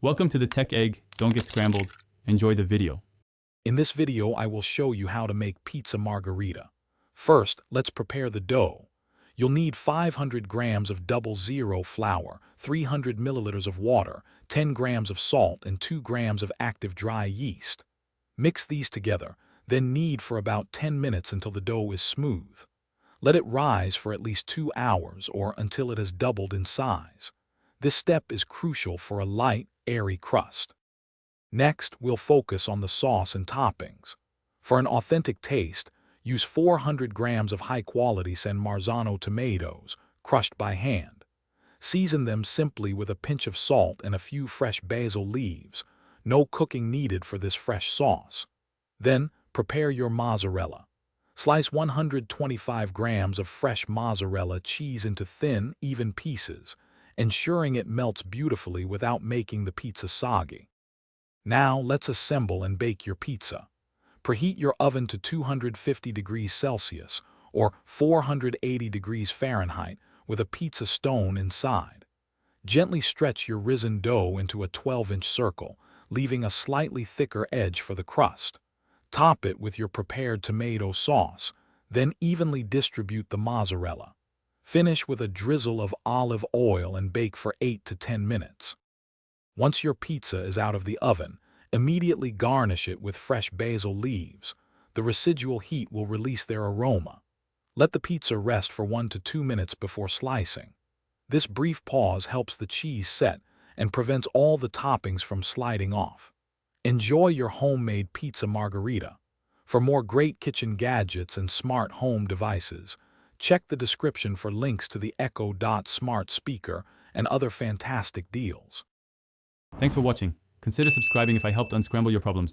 Welcome to the Tech Egg. Don't get scrambled. Enjoy the video. In this video, I will show you how to make pizza margherita. First, let's prepare the dough. You'll need 500 grams of 00 flour, 300 milliliters of water, 10 grams of salt, and 2 grams of active dry yeast. Mix these together, then knead for about 10 minutes until the dough is smooth. Let it rise for at least 2 hours or until it has doubled in size. This step is crucial for a light, airy crust. Next, we'll focus on the sauce and toppings. For an authentic taste, use 400 grams of high-quality San Marzano tomatoes, crushed by hand. Season them simply with a pinch of salt and a few fresh basil leaves. No cooking needed for this fresh sauce. Then, prepare your mozzarella. Slice 125 grams of fresh mozzarella cheese into thin, even pieces, ensuring it melts beautifully without making the pizza soggy. Now, let's assemble and bake your pizza. Preheat your oven to 250 degrees Celsius or 480 degrees Fahrenheit with a pizza stone inside. Gently stretch your risen dough into a 12-inch circle, leaving a slightly thicker edge for the crust. Top it with your prepared tomato sauce, then evenly distribute the mozzarella. Finish with a drizzle of olive oil and bake for 8 to 10 minutes. Once your pizza is out of the oven, immediately garnish it with fresh basil leaves. The residual heat will release their aroma. Let the pizza rest for 1 to 2 minutes before slicing. This brief pause helps the cheese set and prevents all the toppings from sliding off. Enjoy your homemade pizza margherita. For more great kitchen gadgets and smart home devices, check the description for links to the Echo Dot smart speaker and other fantastic deals. Thanks for watching. Consider subscribing if I helped unscramble your problems.